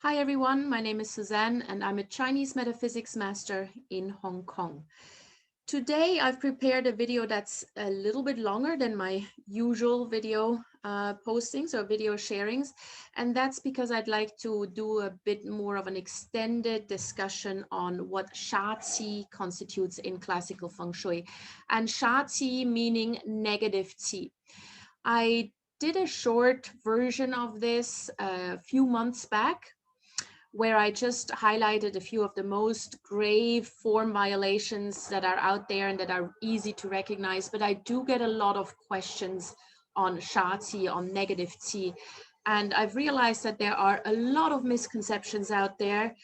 Hi everyone, my name is Suzanne and I'm a Chinese metaphysics master in Hong Kong. Today I've prepared a video that's a little bit longer than my usual video postings or video sharings, and that's because I'd like to do a bit more of an extended discussion on what Sha Qi constitutes in Classical Feng Shui, and Sha Qi meaning negative Qi. I did a short version of this a few months back, where I just highlighted a few of the most grave form violations that are out there and that are easy to recognize. But I do get a lot of questions on Sha Qi, on negative Qi. And I've realized that there are a lot of misconceptions out there,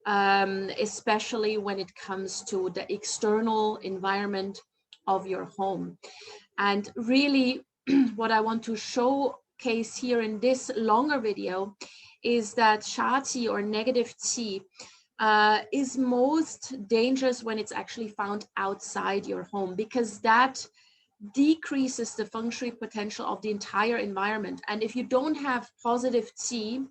especially when it comes to the external environment of your home. And really, what I want to showcase here in this longer video is that Sha Qi or negative Qi is most dangerous when it's actually found outside your home, because that decreases the feng shui potential of the entire environment. And if you don't have positive Qi,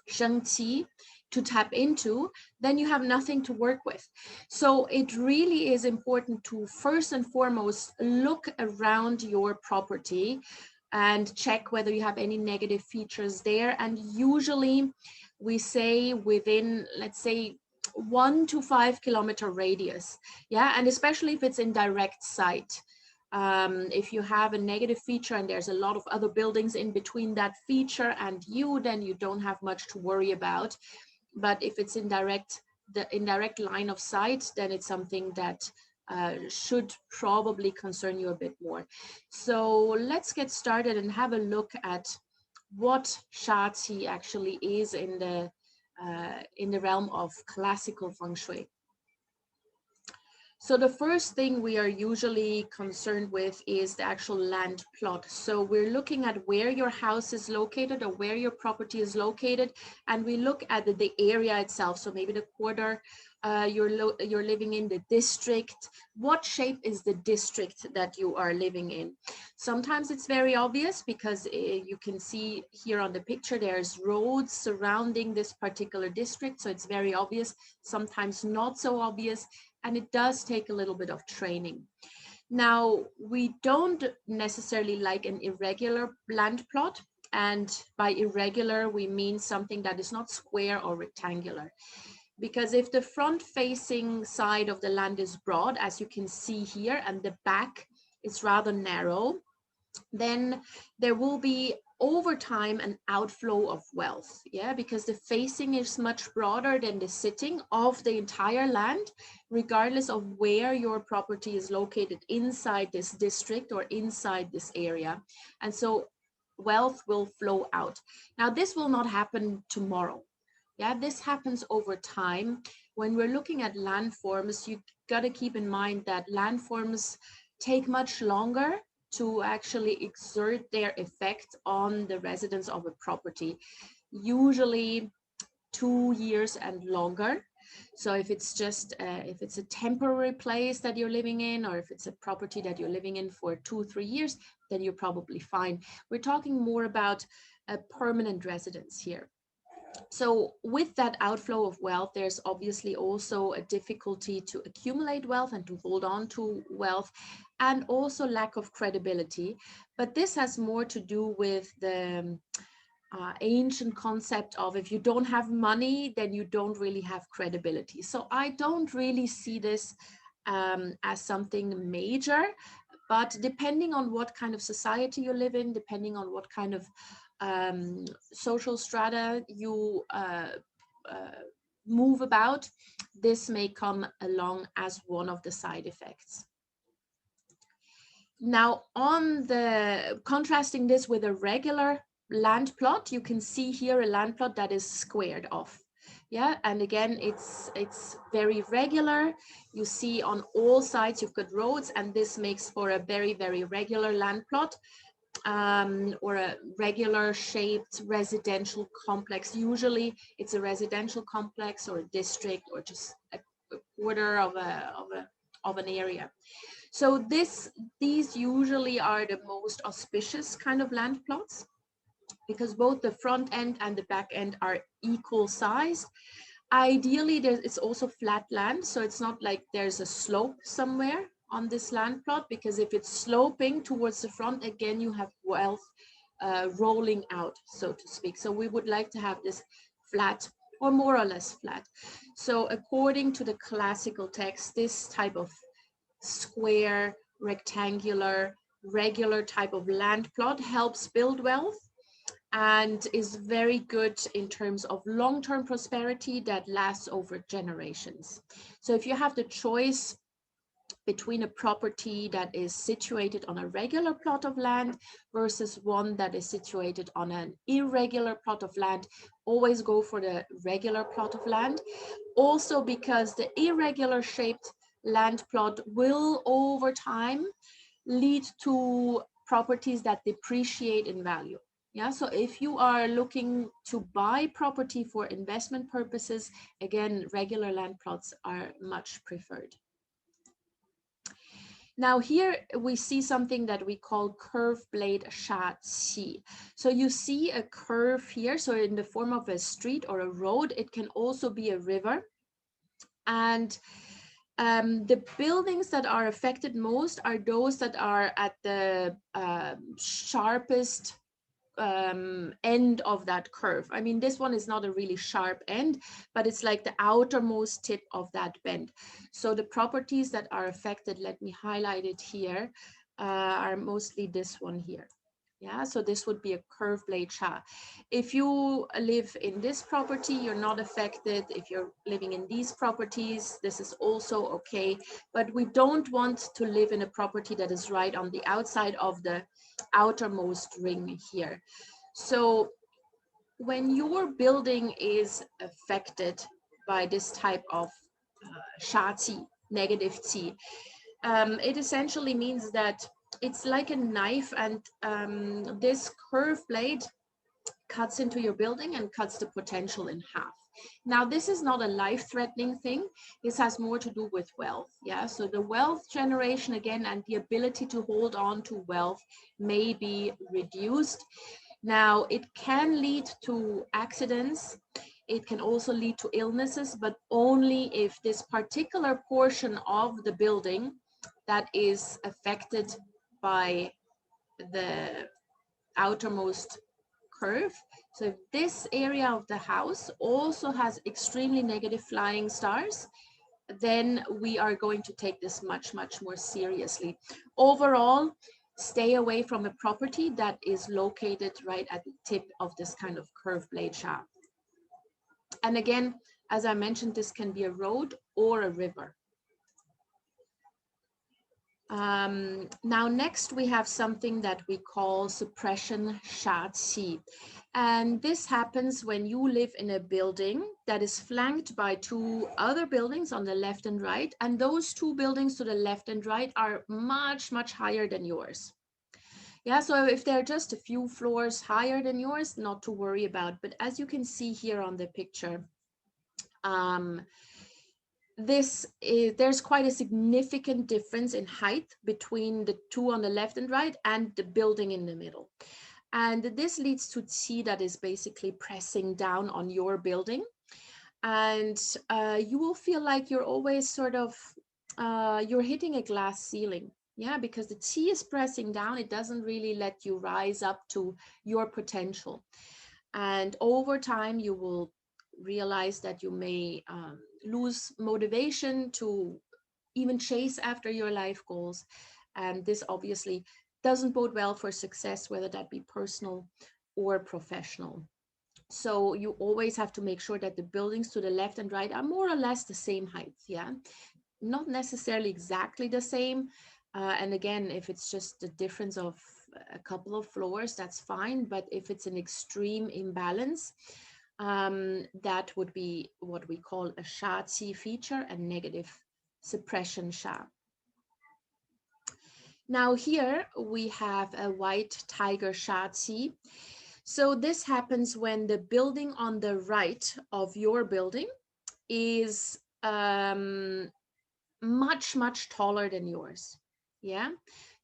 Sheng Qi, to tap into, then you have nothing to work with. So it really is important to first and foremost look around your property and check whether you have any negative features there. And usually we say within, let's say, 1 to 5 kilometer radius. Yeah, and especially if it's in direct sight. If you have a negative feature and there's a lot of other buildings in between that feature and you, then you don't have much to worry about. But if it's the indirect line of sight, then it's something that should probably concern you a bit more. So let's get started and have a look at what Sha Qi actually is in the realm of classical feng shui. So the first thing we are usually concerned with is the actual land plot. So we're looking at where your house is located or where your property is located, and we look at the area itself. So maybe the quarter you're living in, the district. What shape is the district that you are living in? Sometimes it's very obvious because you can see here on the picture there's roads surrounding this particular district, so it's very obvious. Sometimes not so obvious, and it does take a little bit of training. Now, we don't necessarily like an irregular land plot, and by irregular we mean something that is not square or rectangular. Because if the front facing side of the land is broad, as you can see here, and the back is rather narrow, then there will be over time an outflow of wealth, yeah, because the facing is much broader than the sitting of the entire land, regardless of where your property is located inside this district or inside this area. And so wealth will flow out. Now, this will not happen tomorrow. Yeah, this happens over time. When we're looking at landforms, you got to keep in mind that landforms take much longer to actually exert their effect on the residents of a property, usually 2 years and longer. So if it's just if it's a temporary place that you're living in, or if it's a property that you're living in for 2-3 years, then you're probably fine. We're talking more about a permanent residence here. So with that outflow of wealth, there's obviously also a difficulty to accumulate wealth and to hold on to wealth, and also lack of credibility. But this has more to do with the ancient concept of if you don't have money, then you don't really have credibility. So I don't really see this as something major, but depending on what kind of society you live in, depending on what kind of social strata you move about, this may come along as one of the side effects. Now, on the contrasting this with a regular land plot, you can see here a land plot that is squared off. Yeah, and again, it's very regular. You see on all sides you've got roads, and this makes for a very, very regular land plot. Or a regular shaped residential complex. Usually it's a residential complex or a district or just a quarter of an area. So these usually are the most auspicious kind of land plots. because both the front end and the back end are equal sized. Ideally, it's also flat land, so it's not like there's a slope somewhere on this land plot, because if it's sloping towards the front, again, you have wealth rolling out, so to speak. So we would like to have this flat or more or less flat. So according to the classical text, this type of square, rectangular, regular type of land plot helps build wealth and is very good in terms of long-term prosperity that lasts over generations. So if you have the choice between a property that is situated on a regular plot of land versus one that is situated on an irregular plot of land, always go for the regular plot of land. Also because the irregular shaped land plot will over time lead to properties that depreciate in value. Yeah, so if you are looking to buy property for investment purposes, again, regular land plots are much preferred. Now here we see something that we call curve blade Sha Qi. So you see a curve here, so in the form of a street or a road. It can also be a river. And the buildings that are affected most are those that are at the sharpest end of that curve. I mean, this one is not a really sharp end, but it's like the outermost tip of that bend. So the properties that are affected, let me highlight it here, are mostly this one here. Yeah, so this would be a curve blade Sha. If you live in this property, you're not affected. If you're living in these properties, this is also okay. But we don't want to live in a property that is right on the outside of the outermost ring here. So when your building is affected by this type of Sha Qi, negative Qi, it essentially means that it's like a knife, and this curve blade cuts into your building and cuts the potential in half. Now, this is not a life-threatening thing. This has more to do with wealth. Yeah, so the wealth generation again and the ability to hold on to wealth may be reduced. Now, it can lead to accidents. It can also lead to illnesses, but only if this particular portion of the building that is affected by the outermost curve. So if this area of the house also has extremely negative flying stars, then we are going to take this much, much more seriously. Overall, stay away from a property that is located right at the tip of this kind of curved blade Sha. And again, as I mentioned, this can be a road or a river. Now, next we have something that we call suppression Sha Qi. And this happens when you live in a building that is flanked by two other buildings on the left and right. And those two buildings to the left and right are much, much higher than yours. Yeah, so if they're just a few floors higher than yours, not to worry about. But as you can see here on the picture, there's quite a significant difference in height between the two on the left and right and the building in the middle. And this leads to qi that is basically pressing down on your building. And you will feel like you're always sort of, you're hitting a glass ceiling. Yeah, because the qi is pressing down. It doesn't really let you rise up to your potential. And over time, you will realize that you may lose motivation to even chase after your life goals. And this obviously doesn't bode well for success, whether that be personal or professional. So you always have to make sure that the buildings to the left and right are more or less the same height. Yeah, not necessarily exactly the same. And again, if it's just a difference of a couple of floors, that's fine. But if it's an extreme imbalance, that would be what we call a Sha Qi feature, a negative suppression Sha. Now here we have a white tiger Sha Qi. So this happens when the building on the right of your building is much, much taller than yours. Yeah.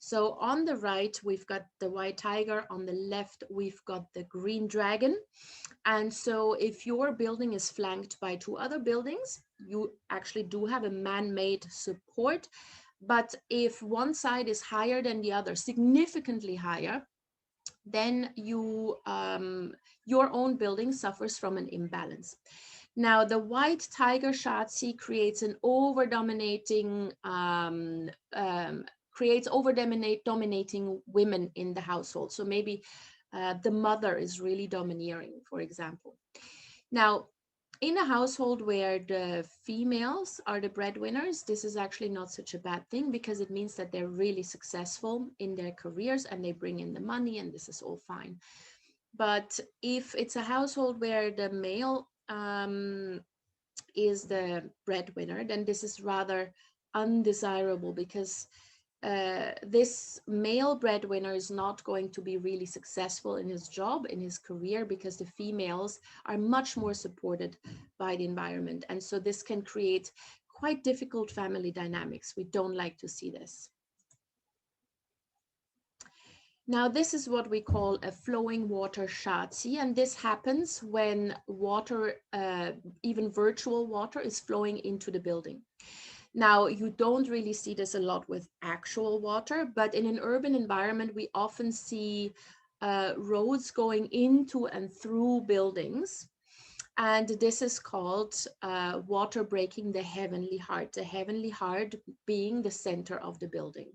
So on the right, we've got the white tiger. On the left, we've got the green dragon. And so if your building is flanked by two other buildings, you actually do have a man-made support. But if one side is higher than the other, significantly higher, then your own building suffers from an imbalance. Now, the white tiger Sha Qi creates an over-dominating, dominating women in the household. So maybe the mother is really domineering, for example. Now, in a household where the females are the breadwinners, this is actually not such a bad thing, because it means that they're really successful in their careers and they bring in the money, and this is all fine. But if it's a household where the male is the breadwinner, then this is rather undesirable, because this male breadwinner is not going to be really successful in his job, in his career, because the females are much more supported by the environment. And so this can create quite difficult family dynamics. We don't like to see this. Now, this is what we call a flowing water Sha Qi, and this happens when water, even virtual water, is flowing into the building. Now, you don't really see this a lot with actual water, but in an urban environment, we often see roads going into and through buildings. And this is called water breaking the heavenly heart being the center of the building.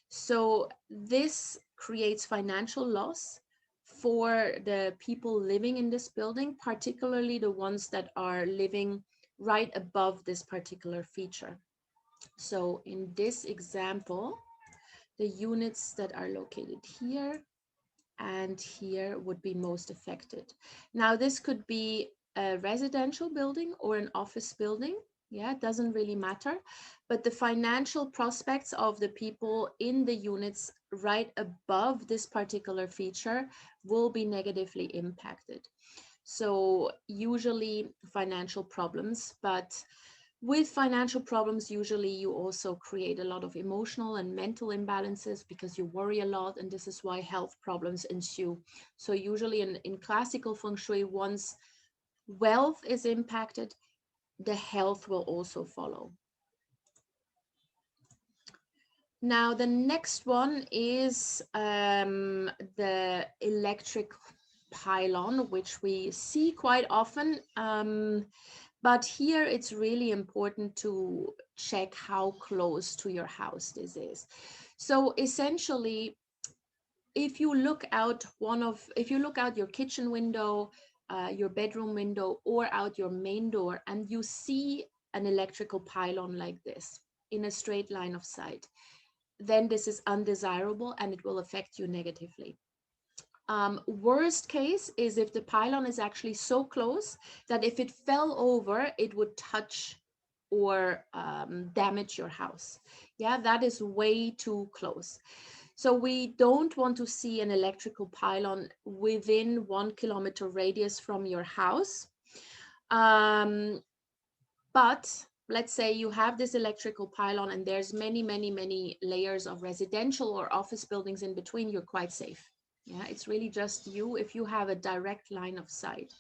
So this creates financial loss for the people living in this building, particularly the ones that are living right above this particular feature. So in this example, the units that are located here and here would be most affected. Now, this could be a residential building or an office building. Yeah, it doesn't really matter. But the financial prospects of the people in the units right above this particular feature will be negatively impacted. So usually financial problems, but with financial problems, usually you also create a lot of emotional and mental imbalances because you worry a lot, and this is why health problems ensue. So usually in classical feng shui, once wealth is impacted, the health will also follow. Now, the next one is the electric pylon, which we see quite often. But here it's really important to check how close to your house this is. So essentially, if you look out your kitchen window, your bedroom window, or out your main door, and you see an electrical pylon like this in a straight line of sight, then this is undesirable and it will affect you negatively. Worst case is if the pylon is actually so close that if it fell over, it would touch or damage your house. Yeah, that is way too close. So we don't want to see an electrical pylon within 1 kilometer radius from your house. But let's say you have this electrical pylon and there's many layers of residential or office buildings in between, you're quite safe. Yeah, it's really just you if you have a direct line of sight.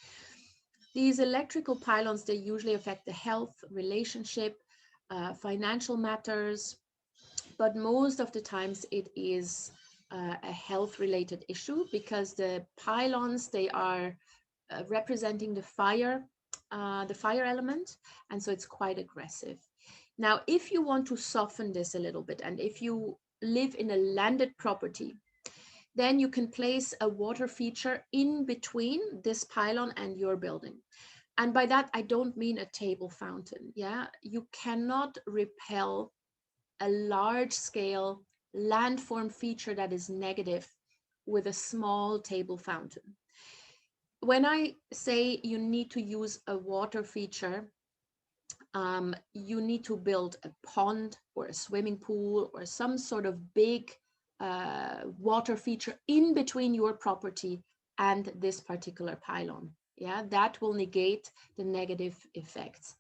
These electrical pylons, they usually affect the health, relationship, financial matters, but most of the times it is a health-related issue because the pylons, they are representing the fire element, and so it's quite aggressive. Now, if you want to soften this a little bit, and if you live in a landed property, then you can place a water feature in between this pylon and your building. And by that, I don't mean a table fountain. Yeah, you cannot repel a large scale landform feature that is negative with a small table fountain. When I say you need to use a water feature, you need to build a pond or a swimming pool or some sort of big water feature in between your property and this particular pylon. Yeah, that will negate the negative effects.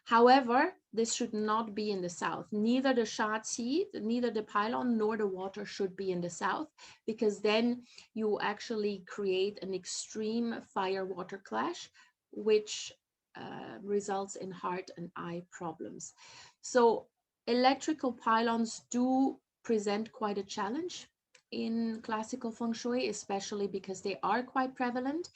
However, this should not be in the south. Neither the Sha Qi, neither the pylon nor the water should be in the south, because then you actually create an extreme fire-water clash, which results in heart and eye problems. So electrical pylons do present quite a challenge in classical feng shui, especially because they are quite prevalent.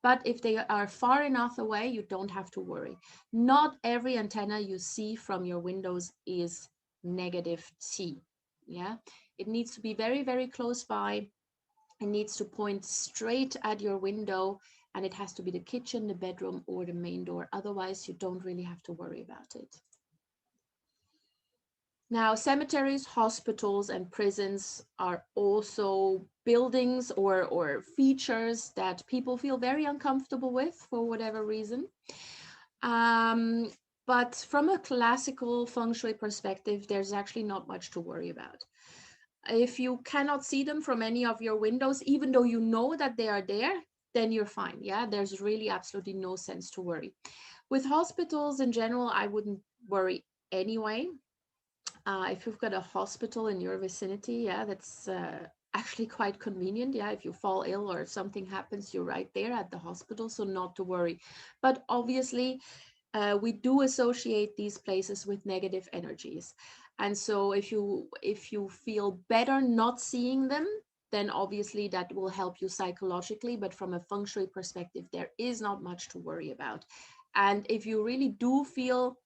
But if they are far enough away, you don't have to worry. Not every antenna you see from your windows is negative T. Yeah, it needs to be very, very close by. It needs to point straight at your window, and it has to be the kitchen, the bedroom, or the main door. Otherwise, you don't really have to worry about it. Now, cemeteries, hospitals, and prisons are also buildings or features that people feel very uncomfortable with for whatever reason. But from a classical feng shui perspective, there's actually not much to worry about. If you cannot see them from any of your windows, even though you know that they are there, then you're fine. Yeah, there's really absolutely no sense to worry. With hospitals in general, I wouldn't worry anyway. If you've got a hospital in your vicinity, yeah, that's actually quite convenient. Yeah, if you fall ill or if something happens, you're right there at the hospital, so not to worry. But obviously, we do associate these places with negative energies. And so if you feel better not seeing them, then obviously that will help you psychologically. But from a feng shui perspective, there is not much to worry about. And if you really do feel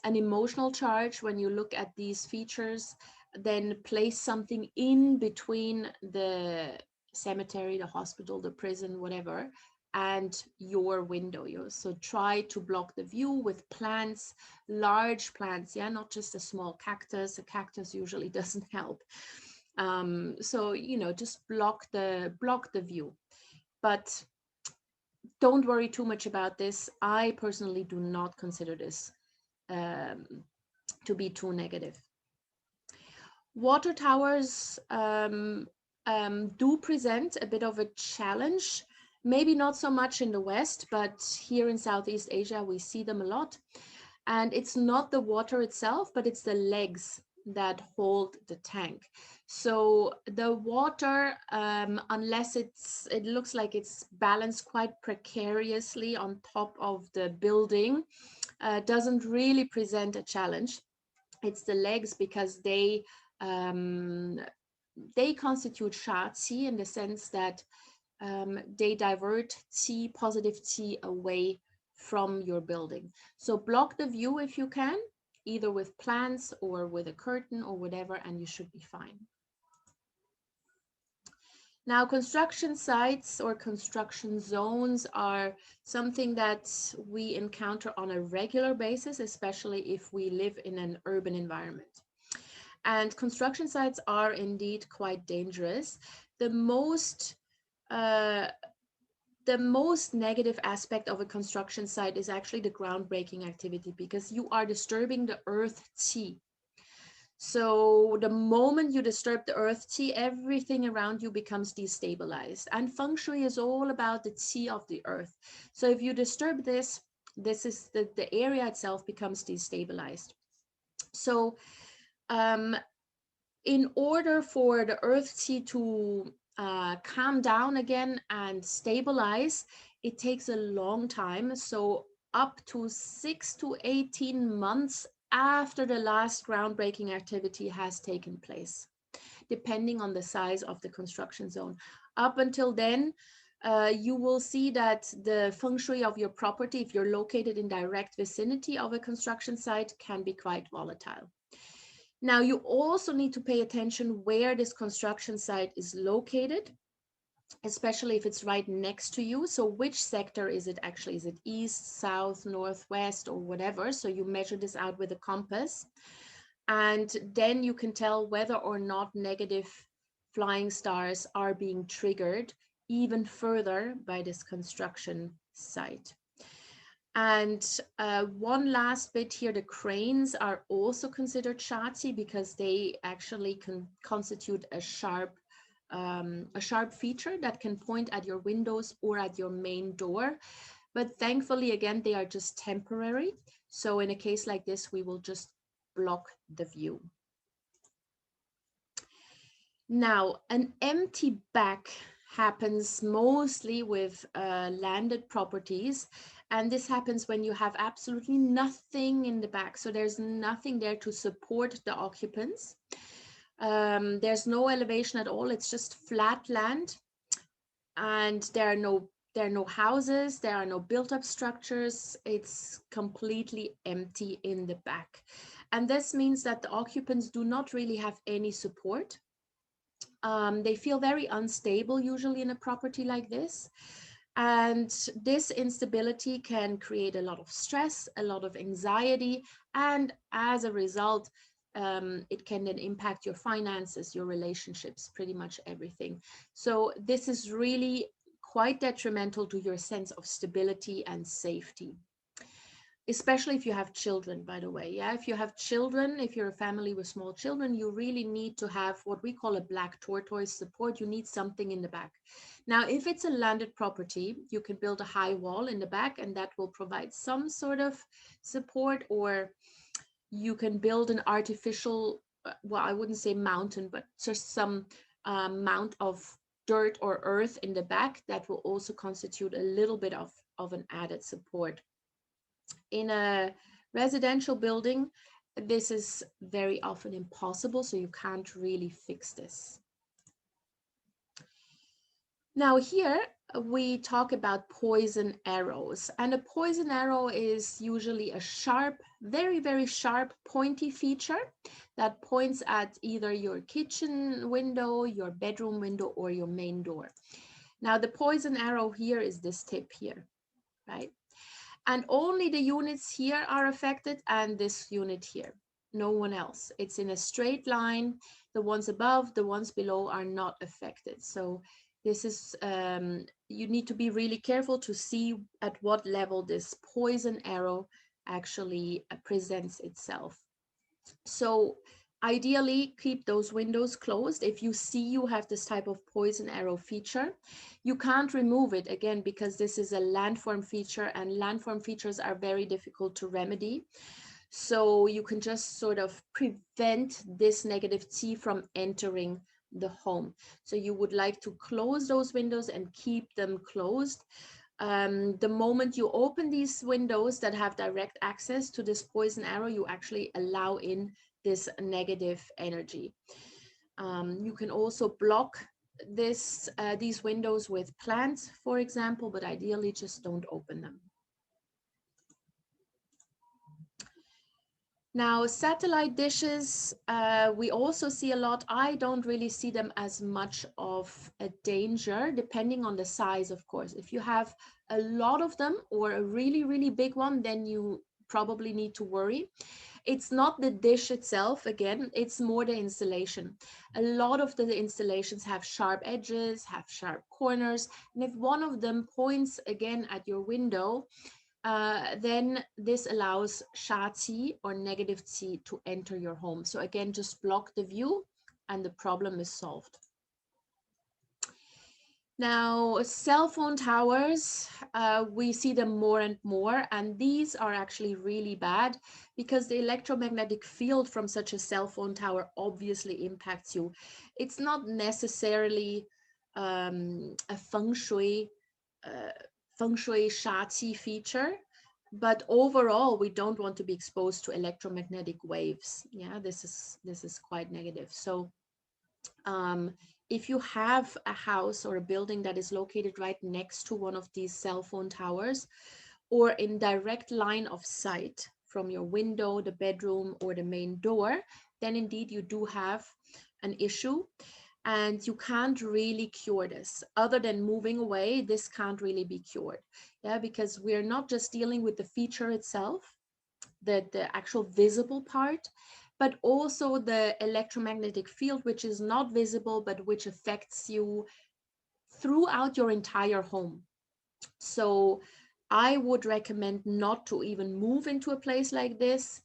an emotional charge when you look at these features, then place something in between the cemetery, the hospital, the prison, whatever, and your window. So try to block the view with plants, large plants, yeah, not just a small cactus. A cactus usually doesn't help. So just block the view. But don't worry too much about this. I personally do not consider this um, to be too negative. Water towers do present a bit of a challenge, maybe not so much in the West, but here in Southeast Asia, we see them a lot. And it's not the water itself, but it's the legs that hold the tank. So the water, unless it looks like it's balanced quite precariously on top of the building, doesn't really present a challenge. It's the legs, because they constitute Sha Qi in the sense that they divert Qi, positive Qi, away from your building. So block the view if you can, either with plants or with a curtain or whatever, and you should be fine. Now, construction sites or construction zones are something that we encounter on a regular basis, especially if we live in an urban environment. And construction sites are indeed quite dangerous. The most negative aspect of a construction site is actually the groundbreaking activity, because you are disturbing the earth qi. So the moment you disturb the earth qi, everything around you becomes destabilized. And feng shui is all about the qi of the earth. So if you disturb this is the area itself becomes destabilized. So in order for the earth qi to calm down again and stabilize, it takes a long time. So up to 6 to 18 months after the last groundbreaking activity has taken place, depending on the size of the construction zone. Up until then, you will see that the feng shui of your property, if you're located in direct vicinity of a construction site, can be quite volatile. Now, you also need to pay attention where this construction site is located, especially if it's right next to you. So which sector is it actually? Is it east, south, northwest, or whatever? So you measure this out with a compass. And then you can tell whether or not negative flying stars are being triggered even further by this construction site. And one last bit here, the cranes are also considered Sha Qi because they actually constitute a sharp feature that can point at your windows or at your main door. But thankfully, again, they are just temporary. So in a case like this, we will just block the view. Now, an empty back happens mostly with landed properties. And this happens when you have absolutely nothing in the back. So there's nothing there to support the occupants. There's no elevation at all. It's just flat land. And there are no houses, there are no built-up structures. It's completely empty in the back. And this means that the occupants do not really have any support. They feel very unstable usually in a property like this. And this instability can create a lot of stress, a lot of anxiety, and as a result, it can then impact your finances, your relationships, pretty much everything. So this is really quite detrimental to your sense of stability and safety. Especially if you have children, by the way. Yeah, if you have children, if you're a family with small children, you really need to have what we call a black tortoise support. You need something in the back. Now, if it's a landed property, you can build a high wall in the back, and that will provide some sort of support, or you can build an artificial, well, I wouldn't say mountain, but just some amount of dirt or earth in the back that will also constitute a little bit of an added support. In a residential building, this is very often impossible, so you can't really fix this. Now here we talk about poison arrows, and a poison arrow is usually a sharp, very, very sharp, pointy feature that points at either your kitchen window, your bedroom window, or your main door. Now the poison arrow here is this tip here, right? And only the units here are affected and this unit here, no one else. It's in a straight line. The ones above, the ones below are not affected. So this is, you need to be really careful to see at what level this poison arrow actually presents itself. So ideally, keep those windows closed. If you see you have this type of poison arrow feature, you can't remove it again because this is a landform feature, and landform features are very difficult to remedy. So you can just sort of prevent this negative T from entering the home. So you would like to close those windows and keep them closed. The moment you open these windows that have direct access to this poison arrow, you actually allow in this negative energy. You can also block these windows with plants, for example, but ideally just don't open them. Now, satellite dishes, we also see a lot. I don't really see them as much of a danger, depending on the size, of course. If you have a lot of them or a really, really big one, then you probably need to worry. It's not the dish itself, again, it's more the installation. A lot of the installations have sharp edges, have sharp corners, and if one of them points again at your window, then this allows Sha Qi or negative Qi to enter your home. So again, just block the view and the problem is solved. Now, cell phone towers, we see them more and more, and these are actually really bad because the electromagnetic field from such a cell phone tower obviously impacts you. It's not necessarily a Feng Shui Sha Qi feature, but overall we don't want to be exposed to electromagnetic waves. Yeah, this is quite negative. So if you have a house or a building that is located right next to one of these cell phone towers, or in direct line of sight from your window, the bedroom, or the main door, then indeed you do have an issue. And you can't really cure this. Other than moving away, this can't really be cured. Yeah, because we're not just dealing with the feature itself, the actual visible part, but also the electromagnetic field, which is not visible, but which affects you throughout your entire home. So I would recommend not to even move into a place like this.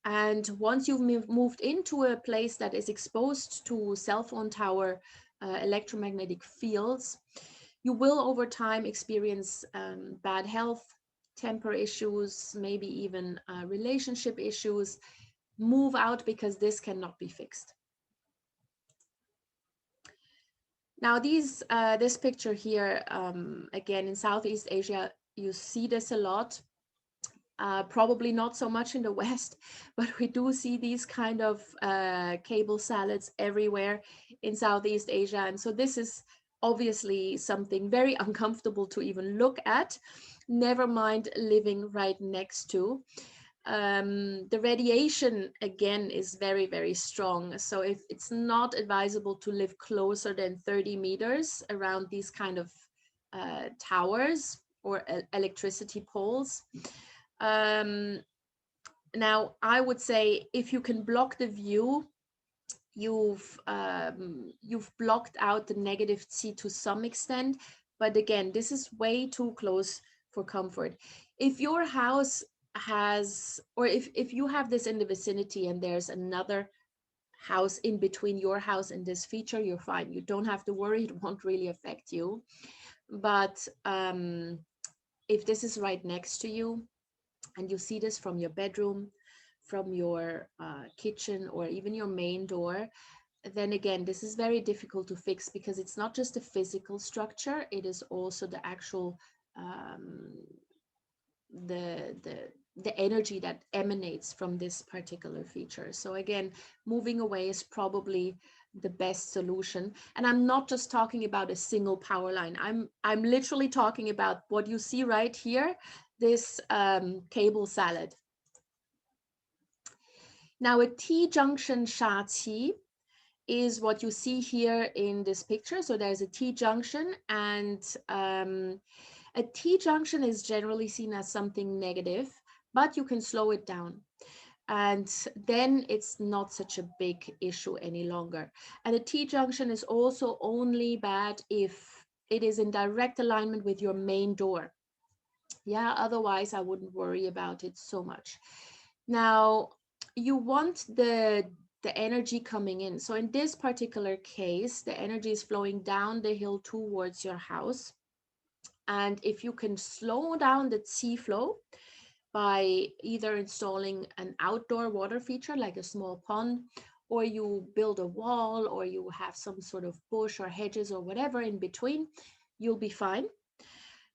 And once you've moved into a place that is exposed to cell phone tower electromagnetic fields, you will over time experience bad health, temper issues, maybe even relationship issues, move out because this cannot be fixed. Now this picture here, again, in Southeast Asia, you see this a lot. Probably not so much in the West, but we do see these kind of cable salads everywhere in Southeast Asia. And so this is obviously something very uncomfortable to even look at, never mind living right next to. The radiation, again, is very, very strong. So if it's not advisable to live closer than 30 meters around these kind of towers or electricity poles. Now, I would say if you can block the view, you've blocked out the negative qi to some extent. But again, this is way too close for comfort. If your house has, or if you have this in the vicinity and there's another house in between your house and this feature, you're fine. You don't have to worry. It won't really affect you. But if this is right next to you and you see this from your bedroom, from your kitchen, or even your main door, then again, this is very difficult to fix because it's not just a physical structure, it is also the actual the energy that emanates from this particular feature. So again, moving away is probably the best solution. And I'm not just talking about a single power line. I'm literally talking about what you see right here, this cable salad. Now a T-junction Sha Qi is what you see here in this picture. So there's a T-junction, and a T-junction is generally seen as something negative, but you can slow it down. And then it's not such a big issue any longer. And a T-junction is also only bad if it is in direct alignment with your main door. Yeah, otherwise I wouldn't worry about it so much. Now, you want the energy coming in. So in this particular case, the energy is flowing down the hill towards your house. And if you can slow down the qi flow by either installing an outdoor water feature like a small pond, or you build a wall, or you have some sort of bush or hedges or whatever in between, you'll be fine.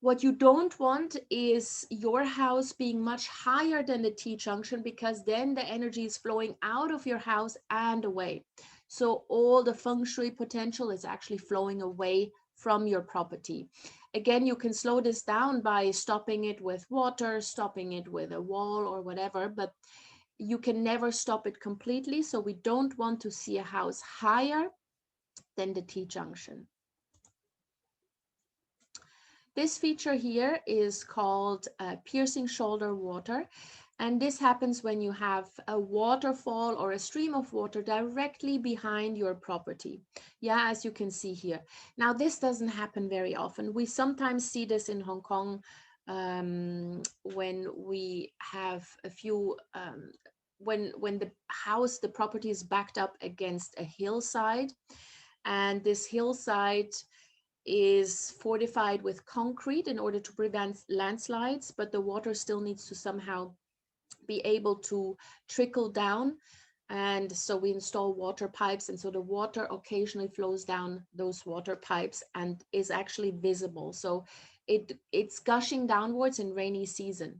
What you don't want is your house being much higher than the T-junction, because then the energy is flowing out of your house and away. So all the feng shui potential is actually flowing away from your property. Again, you can slow this down by stopping it with water, stopping it with a wall or whatever, but you can never stop it completely. So we don't want to see a house higher than the T-junction. This feature here is called piercing shoulder water. And this happens when you have a waterfall or a stream of water directly behind your property. Yeah, as you can see here. Now, this doesn't happen very often. We sometimes see this in Hong Kong when we have a few, when the property is backed up against a hillside, and this hillside is fortified with concrete in order to prevent landslides, but the water still needs to somehow be able to trickle down. And so we install water pipes, and so the water occasionally flows down those water pipes and is actually visible. So it's gushing downwards in rainy season.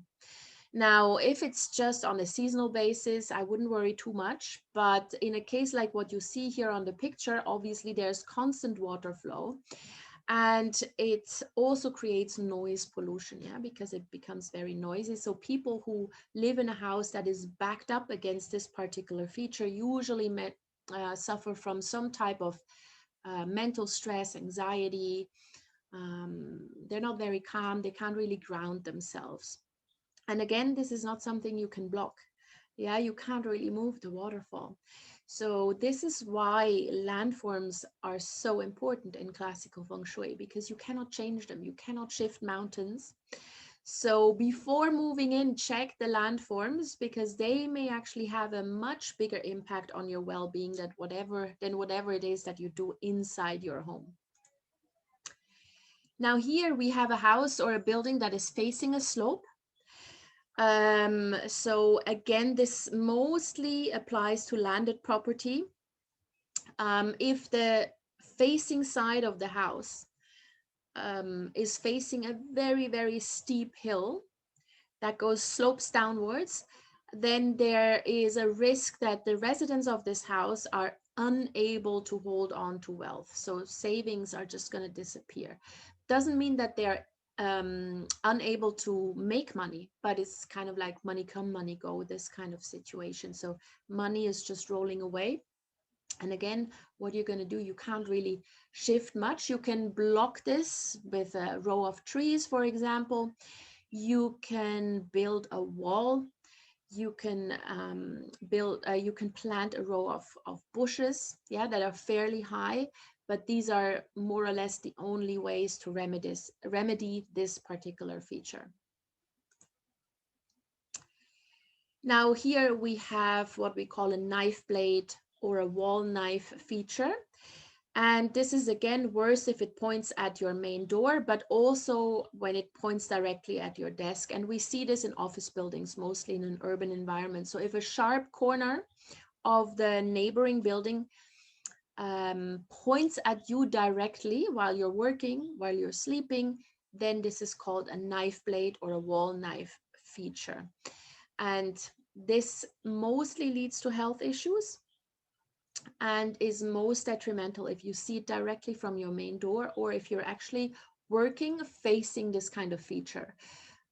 Now, if it's just on a seasonal basis, I wouldn't worry too much. But in a case like what you see here on the picture, obviously there's constant water flow. And it also creates noise pollution, yeah, because it becomes very noisy. So people who live in a house that is backed up against this particular feature usually suffer from some type of mental stress, anxiety. They're not very calm. They can't really ground themselves. And again, this is not something you can block. Yeah, you can't really move the waterfall. So this is why landforms are so important in classical feng shui, because you cannot change them. You cannot shift mountains. So before moving in, check the landforms, because they may actually have a much bigger impact on your well-being than whatever it is that you do inside your home. Now here we have a house or a building that is facing a slope. So again, this mostly applies to landed property. If the facing side of the house is facing a very, very steep hill that slopes downwards, then there is a risk that the residents of this house are unable to hold on to wealth. So savings are just going to disappear. Doesn't mean that they're unable to make money, but it's kind of like money come, money go, this kind of situation. So money is just rolling away. And again, what you're going to do, you can't really shift much. You can block this with a row of trees, for example. You can build a wall. You can you can plant a row of bushes, yeah, that are fairly high, but these are more or less the only ways to remedy this particular feature. Now here we have what we call a knife blade or a wall knife feature. And this is again worse if it points at your main door, but also when it points directly at your desk. And we see this in office buildings, mostly in an urban environment. So if a sharp corner of the neighboring building points at you directly while you're working, while you're sleeping, then this is called a knife blade or a wall knife feature. And this mostly leads to health issues and is most detrimental if you see it directly from your main door or if you're actually working facing this kind of feature.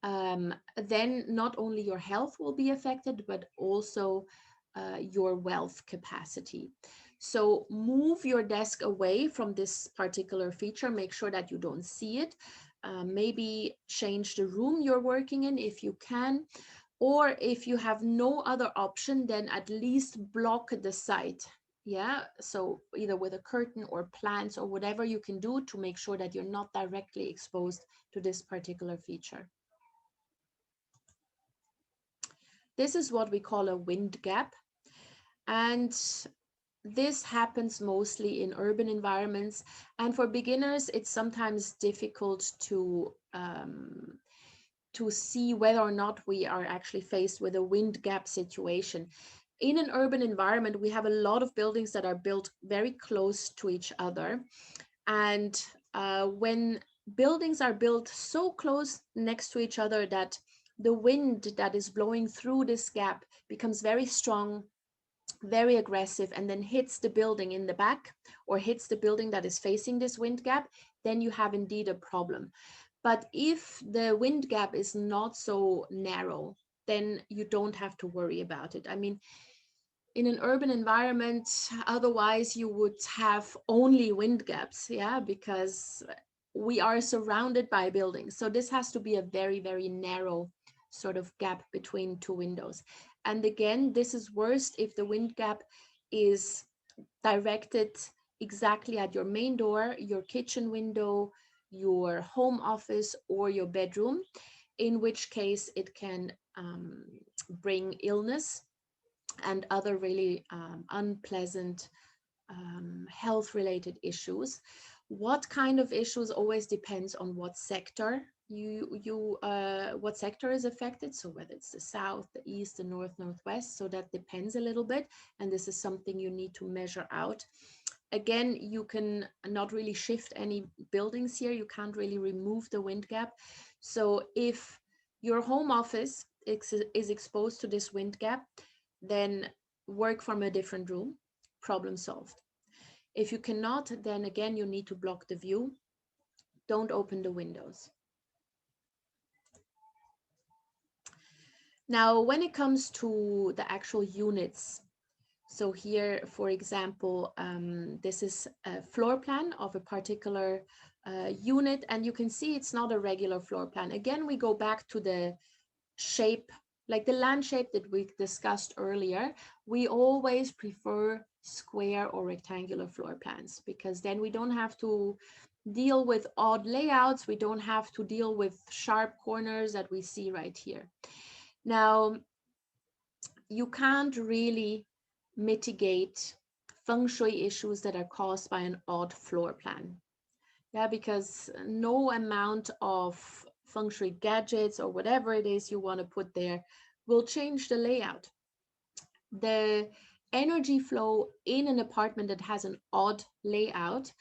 Then not only your health will be affected, but also your wealth capacity. So move your desk away from this particular feature. Make sure that you don't see it. Maybe change the room you're working in if you can. Or if you have no other option, then at least block the site. Yeah, so either with a curtain or plants or whatever you can do to make sure that you're not directly exposed to this particular feature. This is what we call a wind gap. And this happens mostly in urban environments. And for beginners, it's sometimes difficult to see whether or not we are actually faced with a wind gap situation. In an urban environment, we have a lot of buildings that are built very close to each other. And when buildings are built so close next to each other that the wind that is blowing through this gap becomes very strong, very aggressive, and then hits the building in the back or hits the building that is facing this wind gap, then you have indeed a problem. But if the wind gap is not so narrow, then you don't have to worry about it. I mean, in an urban environment, otherwise you would have only wind gaps, yeah, because we are surrounded by buildings. So this has to be a very, very narrow sort of gap between two windows. And again, this is worst if the wind gap is directed exactly at your main door, your kitchen window, your home office, or your bedroom, in which case it can bring illness and other really unpleasant health-related issues. What kind of issues always depends on what sector what sector is affected. So whether it's the south, the east, the north, northwest. So that depends a little bit, and this is something you need to measure out. Again, you can not really shift any buildings here. You can't really remove the wind gap. So if your home office is exposed to this wind gap, then work from a different room, problem solved. If you cannot, then again, you need to block the view. Don't open the windows. Now, when it comes to the actual units, so here, for example, this is a floor plan of a particular unit, and you can see it's not a regular floor plan. Again, we go back to the shape, like the land shape that we discussed earlier. We always prefer square or rectangular floor plans because then we don't have to deal with odd layouts. We don't have to deal with sharp corners that we see right here. Now, you can't really mitigate feng shui issues that are caused by an odd floor plan. Yeah, because no amount of feng shui gadgets or whatever it is you want to put there will change the layout. The energy flow in an apartment that has an odd layout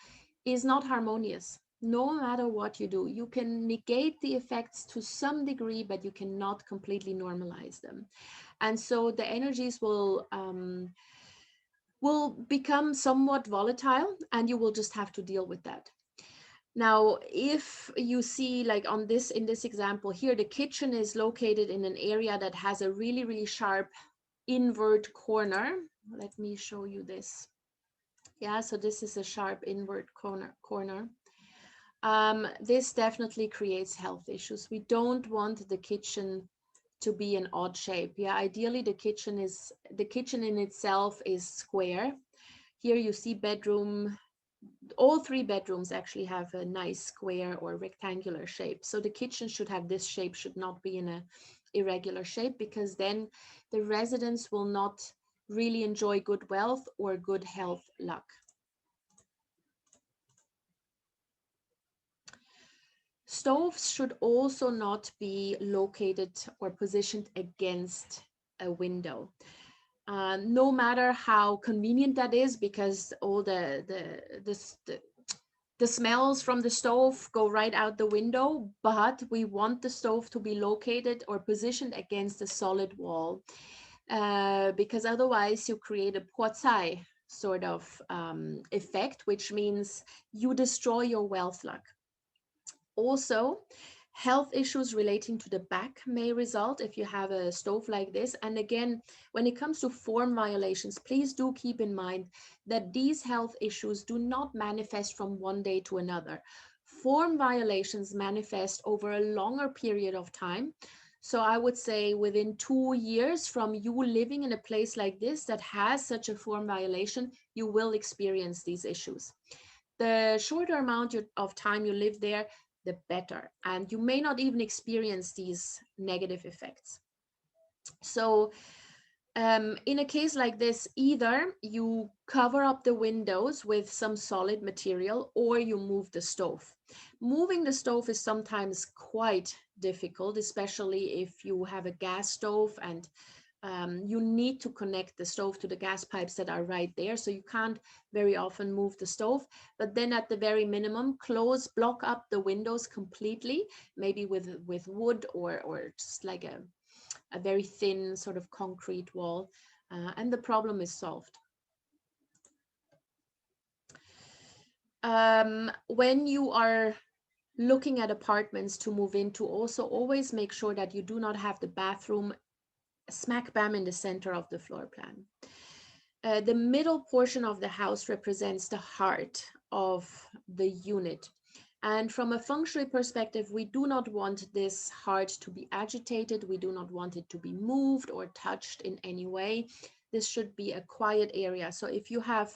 is not harmonious. No matter what you do, you can negate the effects to some degree, but you cannot completely normalize them. And so the energies will become somewhat volatile, and you will just have to deal with that. Now, if you see, like in this example here, the kitchen is located in an area that has a really, really sharp invert corner. Let me show you this. Yeah, so this is a sharp invert corner. This definitely creates health issues. We don't want the kitchen to be an odd shape. Yeah, ideally the kitchen in itself is square. Here you see bedroom. All three bedrooms actually have a nice square or rectangular shape. So the kitchen should have this shape, should not be in a irregular shape, because then the residents will not really enjoy good wealth or good health luck. Stoves should also not be located or positioned against a window. No matter how convenient that is, because all the smells from the stove go right out the window, but we want the stove to be located or positioned against a solid wall, because otherwise you create a poicai sort of effect, which means you destroy your wealth luck. Also, health issues relating to the back may result if you have a stove like this. And again, when it comes to form violations, please do keep in mind that these health issues do not manifest from one day to another. Form violations manifest over a longer period of time. So I would say within 2 years from you living in a place like this that has such a form violation, you will experience these issues. The shorter amount of time you live there, the better. And you may not even experience these negative effects. So in a case like this, either you cover up the windows with some solid material or you move the stove. Moving the stove is sometimes quite difficult, especially if you have a gas stove and you need to connect the stove to the gas pipes that are right there. So you can't very often move the stove, but then at the very minimum, block up the windows completely, maybe with wood or just like a very thin sort of concrete wall, and the problem is solved. When you are looking at apartments to move into, also always make sure that you do not have the bathroom smack bam in the center of the floor plan. The middle portion of the house represents the heart of the unit. And from a feng shui perspective, we do not want this heart to be agitated. We do not want it to be moved or touched in any way. This should be a quiet area. So if you have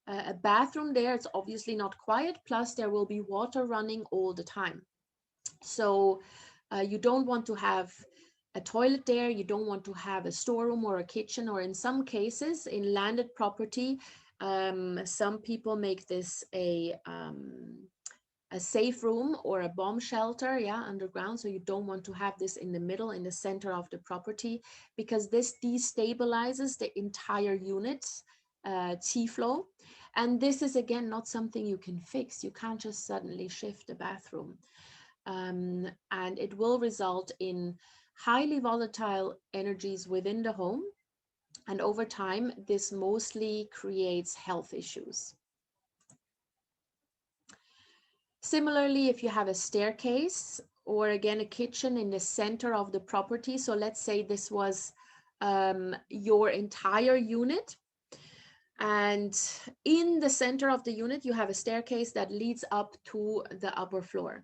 a bathroom there, it's obviously not quiet. Plus there will be water running all the time. So you don't want to have a toilet there, you don't want to have a storeroom or a kitchen, or in some cases in landed property, some people make this a safe room or a bomb shelter, yeah, underground. So you don't want to have this in the middle, in the center of the property, because this destabilizes the entire unit's qi flow. And this is again not something you can fix. You can't just suddenly shift the bathroom. And it will result in highly volatile energies within the home. And over time, this mostly creates health issues. Similarly, if you have a staircase or again a kitchen in the center of the property, so let's say this was your entire unit, and in the center of the unit, you have a staircase that leads up to the upper floor.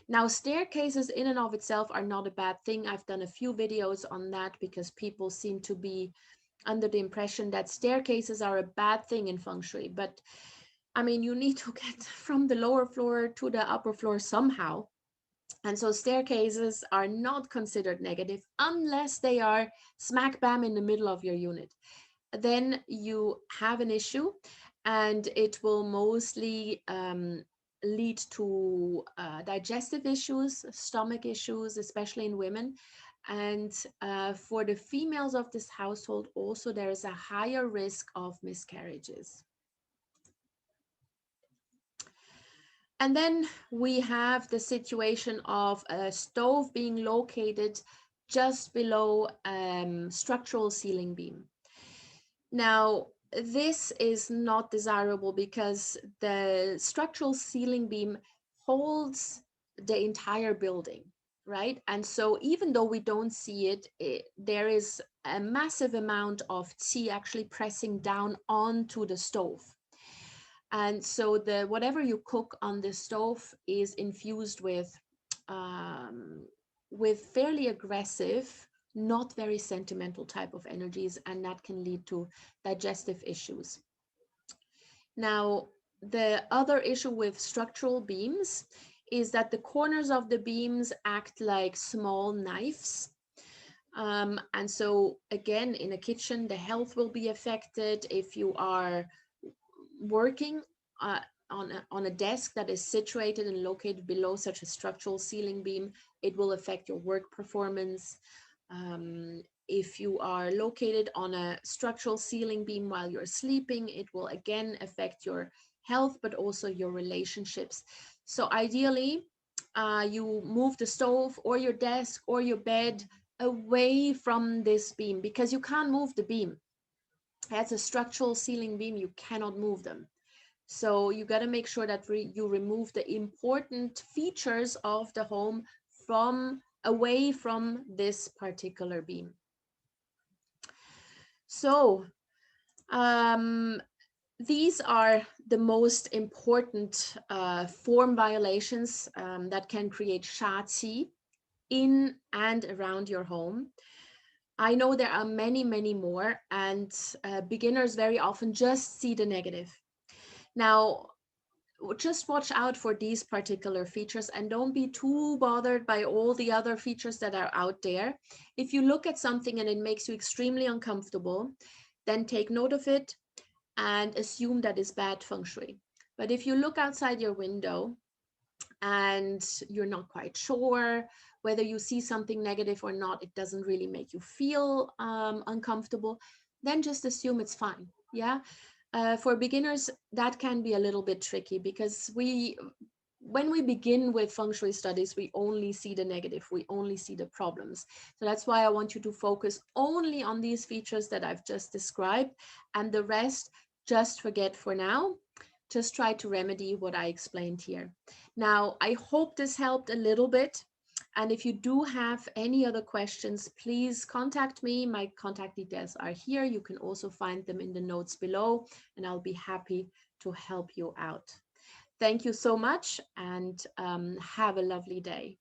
Now, staircases in and of itself are not a bad thing. I've done a few videos on that because people seem to be under the impression that staircases are a bad thing in feng shui. But I mean, you need to get from the lower floor to the upper floor somehow. And so staircases are not considered negative unless they are smack bam in the middle of your unit. Then you have an issue, and it will mostly lead to digestive issues, stomach issues, especially in women. And for the females of this household, also there is a higher risk of miscarriages. And then we have the situation of a stove being located just below structural ceiling beam. Now, this is not desirable because the structural ceiling beam holds the entire building, right? And so even though we don't see it, there is a massive amount of qi actually pressing down onto the stove. And so the whatever you cook on the stove is infused with fairly aggressive, not very sentimental type of energies, and that can lead to digestive issues. Now, the other issue with structural beams is that the corners of the beams act like small knives. And so again, in a kitchen, the health will be affected. If you are working on a desk that is situated and located below such a structural ceiling beam, it will affect your work performance. If you are located on a structural ceiling beam while you're sleeping, it will again affect your health, but also your relationships. So ideally, you move the stove or your desk or your bed away from this beam, because you can't move the beam. That's a structural ceiling beam, you cannot move them. So you got to make sure that you remove the important features of the home away from this particular beam. So these are the most important form violations that can create Sha Qi in and around your home. I know there are many, many more, and beginners very often just see the negative. Now, just watch out for these particular features and don't be too bothered by all the other features that are out there. If you look at something and it makes you extremely uncomfortable, then take note of it and assume that is bad feng shui. But if you look outside your window and you're not quite sure whether you see something negative or not, it doesn't really make you feel uncomfortable, then just assume it's fine. Yeah. For beginners, that can be a little bit tricky because when we begin with feng shui studies, we only see the negative, we only see the problems. So that's why I want you to focus only on these features that I've just described, and the rest just forget for now. Just try to remedy what I explained here. Now, I hope this helped a little bit. And if you do have any other questions, please contact me. My contact details are here. You can also find them in the notes below, and I'll be happy to help you out. Thank you so much, and have a lovely day.